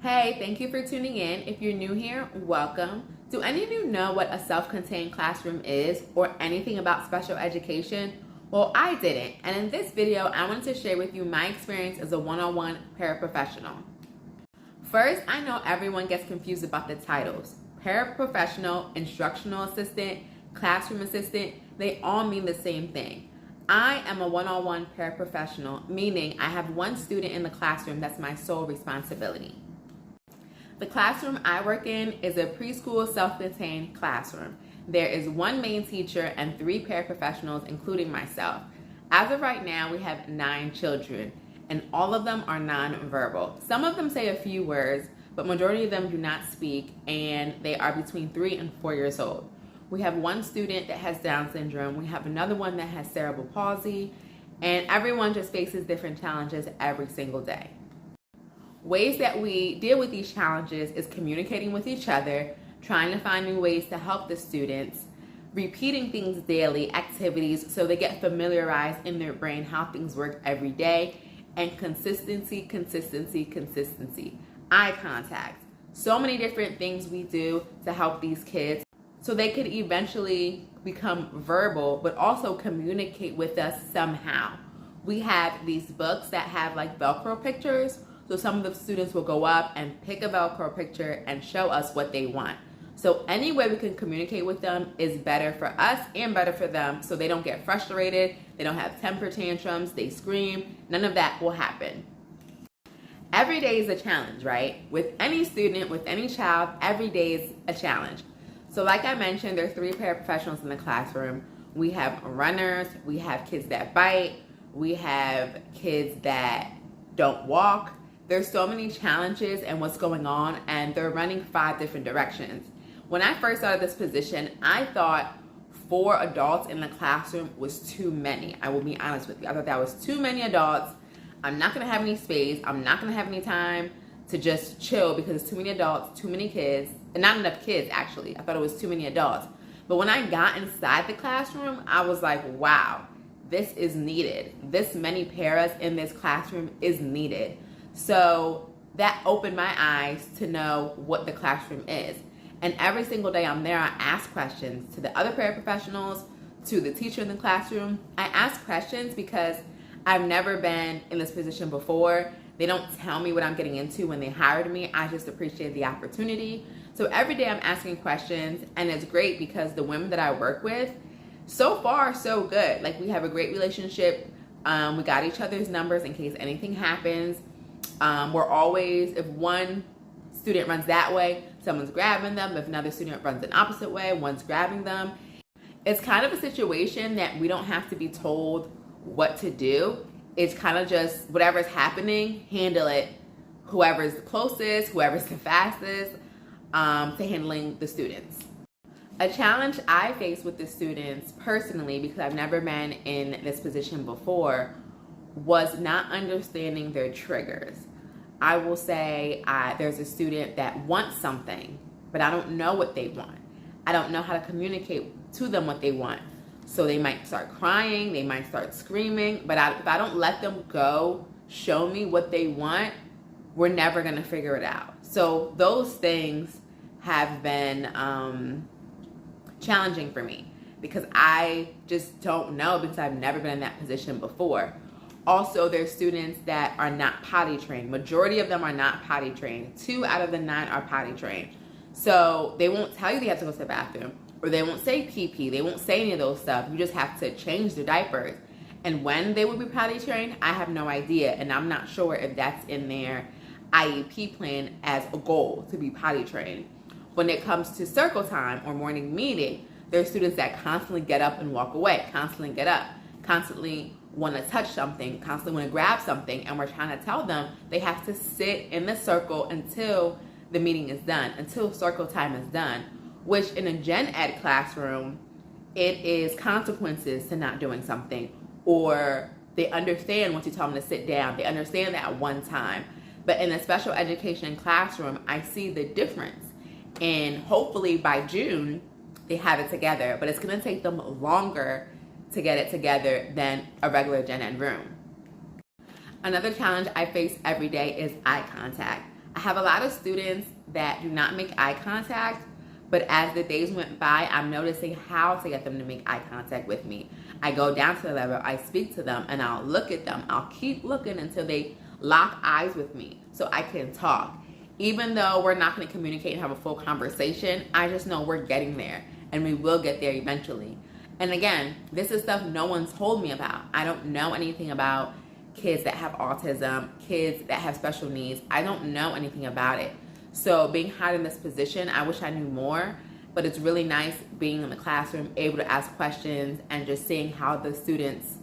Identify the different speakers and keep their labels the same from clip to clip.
Speaker 1: Hey, thank you for tuning in. If you're new here, welcome. Do any of you know what a self-contained classroom is or anything about special education? Well, I didn't, and in this video, I wanted to share with you my experience as a one-on-one paraprofessional. First, I know everyone gets confused about the titles. Paraprofessional, instructional assistant, classroom assistant, they all mean the same thing. I am a one-on-one paraprofessional, meaning I have one student in the classroom that's my sole responsibility. The classroom I work in is a preschool self-contained classroom. There is one main teacher and 3 paraprofessionals, including myself. As of right now, we have 9 children, and all of them are nonverbal. Some of them say a few words, but majority of them do not speak, and they are between 3 and 4 years old. We have one student that has Down syndrome. We have another one that has cerebral palsy, and everyone just faces different challenges every single day. Ways that we deal with these challenges is communicating with each other, trying to find new ways to help the students, repeating things daily, activities, so they get familiarized in their brain how things work every day, and consistency, eye contact. So many different things we do to help these kids so they could eventually become verbal, but also communicate with us somehow. We have these books that have like Velcro pictures. So some of the students will go up and pick a Velcro picture and show us what they want. So any way we can communicate with them is better for us and better for them, so they don't get frustrated, they don't have temper tantrums, they scream, none of that will happen. Every day is a challenge, right? With any student, with any child, every day is a challenge. So like I mentioned, there are 3 paraprofessionals in the classroom. We have runners, we have kids that bite, we have kids that don't walk. There's so many challenges and what's going on, and they're running 5 different directions. When I first started this position, I thought 4 adults in the classroom was too many. I will be honest with you. I thought that was too many adults. I'm not gonna have any space. I'm not gonna have any time to just chill because it's too many adults, too many kids, and not enough kids actually. I thought it was too many adults. But when I got inside the classroom, I was like, wow, this is needed. This many paras in this classroom is needed. So that opened my eyes to know what the classroom is. And every single day I'm there, I ask questions to the other paraprofessionals, to the teacher in the classroom. I ask questions because I've never been in this position before. They don't tell me what I'm getting into when they hired me. I just appreciate the opportunity. So every day I'm asking questions, and it's great because the women that I work with, so far, so good. Like, we have a great relationship. We got each other's numbers in case anything happens. We're always, if one student runs that way, someone's grabbing them. If another student runs an opposite way, one's grabbing them. It's kind of a situation that we don't have to be told what to do. It's kind of just whatever's happening, handle it. Whoever's the closest, whoever's the fastest to handling the students. A challenge I face with the students personally, because I've never been in this position before, was not understanding their triggers. I will say there's a student that wants something, but I don't know what they want. I don't know how to communicate to them what they want. So they might start crying, they might start screaming, but if I don't let them go, show me what they want, we're never gonna figure it out. So those things have been challenging for me because I just don't know, because I've never been in that position before. Also, there's students that are not potty trained. Majority of them are not potty trained. 2 out of the 9 are potty trained. So they won't tell you they have to go to the bathroom, or they won't say pee-pee. They won't say any of those stuff. You just have to change their diapers. And when they will be potty trained, I have no idea. And I'm not sure if that's in their IEP plan as a goal to be potty trained. When it comes to circle time or morning meeting, there's students that constantly get up and walk away, constantly get up, constantly want to touch something, constantly want to grab something, and we're trying to tell them they have to sit in the circle until the meeting is done, until circle time is done, which in a gen ed classroom, it is consequences to not doing something, or they understand once you tell them to sit down, they understand that at one time. But in a special education classroom, I see the difference, and hopefully by June, they have it together, but it's gonna take them longer to get it together than a regular gen ed room. Another challenge I face every day is eye contact. I have a lot of students that do not make eye contact, but as the days went by, I'm noticing how to get them to make eye contact with me. I go down to the level, I speak to them, and I'll look at them. I'll keep looking until they lock eyes with me so I can talk. Even though we're not going to communicate and have a full conversation, I just know we're getting there, and we will get there eventually. And again, this is stuff no one's told me about. I don't know anything about kids that have autism, kids that have special needs. I don't know anything about it. So being hired in this position, I wish I knew more, but it's really nice being in the classroom, able to ask questions and just seeing how the students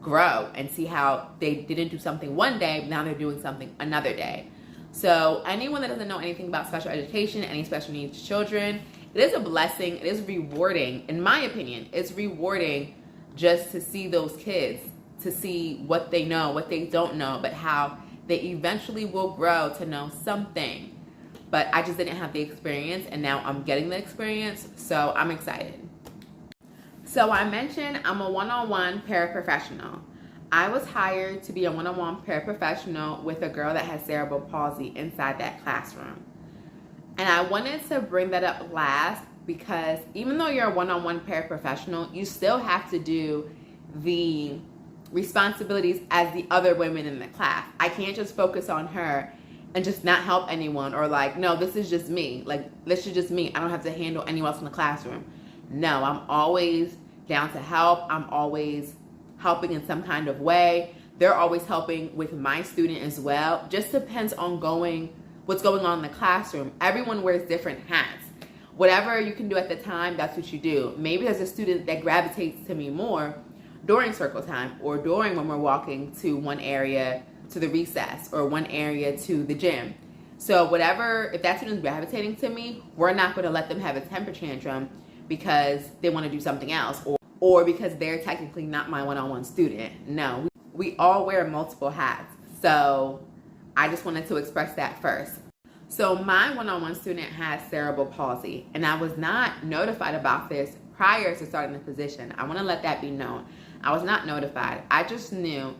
Speaker 1: grow and see how they didn't do something one day, now they're doing something another day. So anyone that doesn't know anything about special education, any special needs children, it is a blessing, it is rewarding. In my opinion, it's rewarding just to see those kids, to see what they know, what they don't know, but how they eventually will grow to know something. But I just didn't have the experience, and now I'm getting the experience, so I'm excited. So I mentioned I'm a one-on-one paraprofessional. I was hired to be a one-on-one paraprofessional with a girl that has cerebral palsy inside that classroom. And I wanted to bring that up last because even though you're a one-on-one paraprofessional, you still have to do the responsibilities as the other women in the class. I can't just focus on her and just not help anyone, or like, no, this is just me. Like, this is just me. I don't have to handle anyone else in the classroom. No, I'm always down to help. I'm always helping in some kind of way. They're always helping with my student as well. Just depends on what's going on in the classroom. Everyone wears different hats. Whatever you can do at the time, that's what you do. Maybe there's a student that gravitates to me more during circle time, or during when we're walking to one area to the recess, or one area to the gym. So whatever, if that student's gravitating to me, we're not going to let them have a temper tantrum because they want to do something else, or because they're technically not my one-on-one student. No, we all wear multiple hats. So I just wanted to express that first. So my one-on-one student has cerebral palsy, and I was not notified about this prior to starting the position. I want to let that be known. I was not notified. I just knew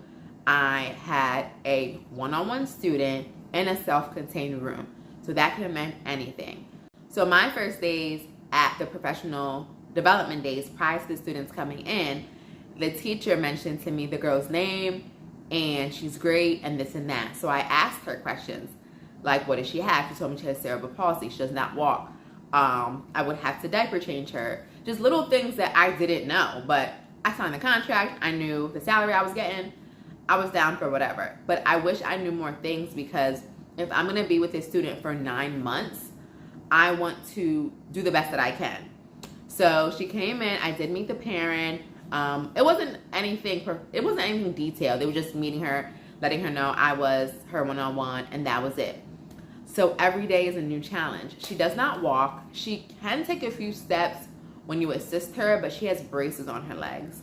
Speaker 1: I had a one-on-one student in a self-contained room. So that could have meant anything. So my first days at the professional development days prior to the students coming in, the teacher mentioned to me the girl's name, and she's great, and this and that. So I asked her questions, like, what does she have? She told me she has cerebral palsy. She does not walk. I would have to diaper change her. Just little things that I didn't know, but I signed the contract. I knew the salary I was getting. I was down for whatever. But I wish I knew more things, because if I'm going to be with a student for 9 months, I want to do the best that I can. So she came in. I did meet the parent. It wasn't anything detailed. They were just meeting her, letting her know I was her one-on-one, and that was it. So every day is a new challenge. She does not walk. She can take a few steps when you assist her, but she has braces on her legs.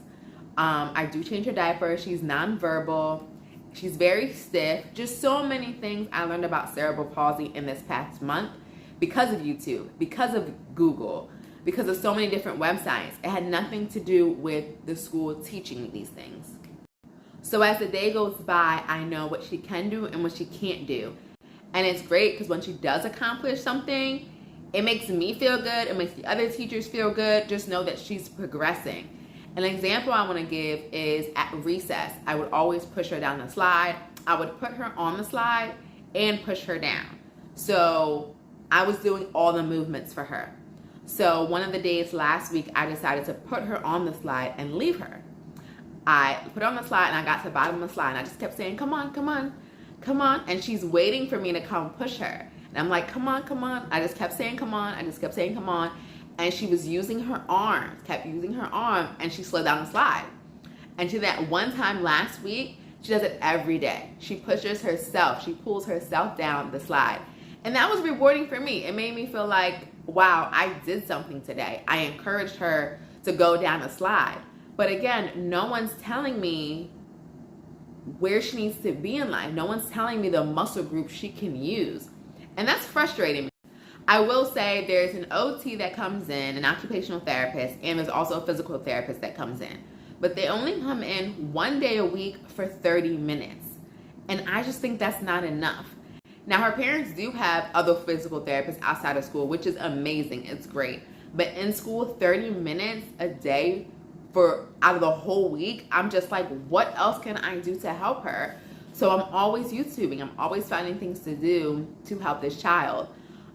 Speaker 1: I do change her diaper. She's nonverbal. She's very stiff. Just so many things I learned about cerebral palsy in this past month because of YouTube, because of Google, because of so many different websites. It had nothing to do with the school teaching me these things. So as the day goes by, I know what she can do and what she can't do. And it's great because when she does accomplish something, it makes me feel good. It makes the other teachers feel good. Just know that she's progressing. An example I want to give is at recess, I would always push her down the slide. I would put her on the slide and push her down. So I was doing all the movements for her. So one of the days last week, I decided to put her on the slide and leave her. I put her on the slide and I got to the bottom of the slide and I just kept saying, come on, come on, come on. And she's waiting for me to come push her. And I'm like, come on, come on. I just kept saying, come on. I just kept saying, come on. And she was using her arms, kept using her arm, and she slid down the slide. And to that one time last week, she does it every day. She pushes herself. She pulls herself down the slide. And that was rewarding for me. It made me feel like, wow, I did something today. I encouraged her to go down a slide. But again, no one's telling me where she needs to be in life. No one's telling me the muscle group she can use. And that's frustrating me. I will say there's an OT that comes in, an occupational therapist, and there's also a physical therapist that comes in. But they only come in 1 day a week for 30 minutes. And I just think that's not enough. Now, her parents do have other physical therapists outside of school, which is amazing. It's great. But in school, 30 minutes a day for out of the whole week, I'm just like, what else can I do to help her? So I'm always YouTubing. I'm always finding things to do to help this child.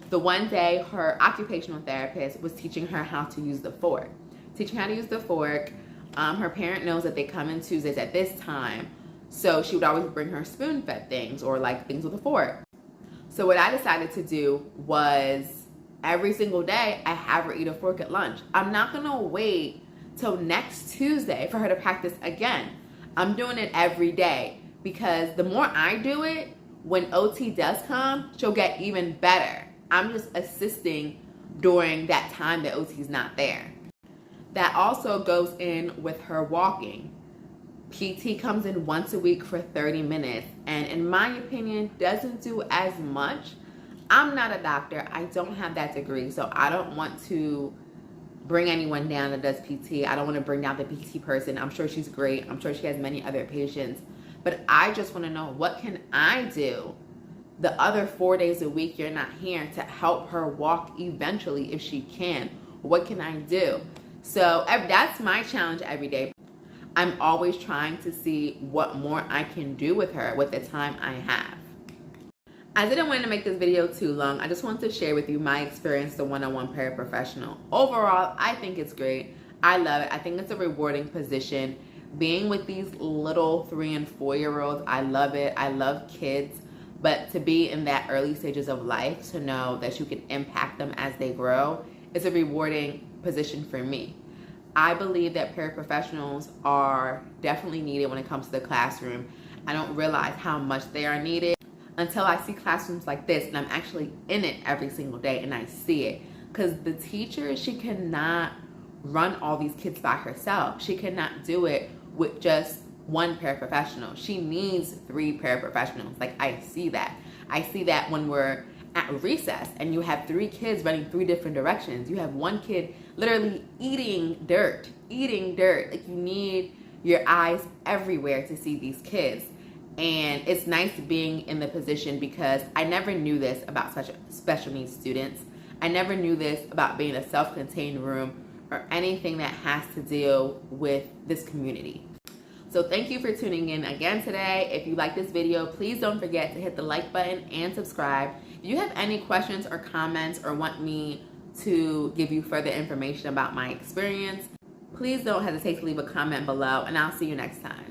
Speaker 1: The one day, her occupational therapist was teaching her how to use the fork. Teaching how to use the fork. Her parent knows that they come in Tuesdays at this time. So she would always bring her spoon-fed things or like things with a fork. So what I decided to do was every single day, I have her eat a fork at lunch. I'm not gonna wait till next Tuesday for her to practice again. I'm doing it every day because the more I do it, when OT does come, she'll get even better. I'm just assisting during that time that OT's not there. That also goes in with her walking. PT comes in once a week for 30 minutes and in my opinion doesn't do as much. I'm not a doctor. I don't have that degree, so I don't want to bring anyone down that does PT. I don't want to bring down the PT person. I'm sure she's great. I'm sure she has many other patients. But I just want to know, what can I do the other 4 days a week you're not here to help her walk eventually if she can? What can I do? So that's my challenge every day. I'm always trying to see what more I can do with her with the time I have. I didn't want to make this video too long. I just wanted to share with you my experience as a one-on-one paraprofessional. Overall, I think it's great. I love it. I think it's a rewarding position. Being with these little 3 and 4-year-olds, I love it. I love kids. But to be in that early stages of life, to know that you can impact them as they grow, is a rewarding position for me. I believe that paraprofessionals are definitely needed when it comes to the classroom. I don't realize how much they are needed until I see classrooms like this and I'm actually in it every single day and I see it. Because the teacher, she cannot run all these kids by herself. She cannot do it with just one paraprofessional. She needs 3 paraprofessionals. Like, I see that. I see that when we're at recess and you have 3 kids running 3 different directions. You have one kid literally eating dirt. Like, you need your eyes everywhere to see these kids. And it's nice being in the position because I never knew this about special needs students. I never knew this about being a self-contained room or anything that has to deal with this community. So thank you for tuning in again today. If you like this video, please don't forget to hit the like button and subscribe. If you have any questions or comments or want me to give you further information about my experience, please don't hesitate to leave a comment below and I'll see you next time.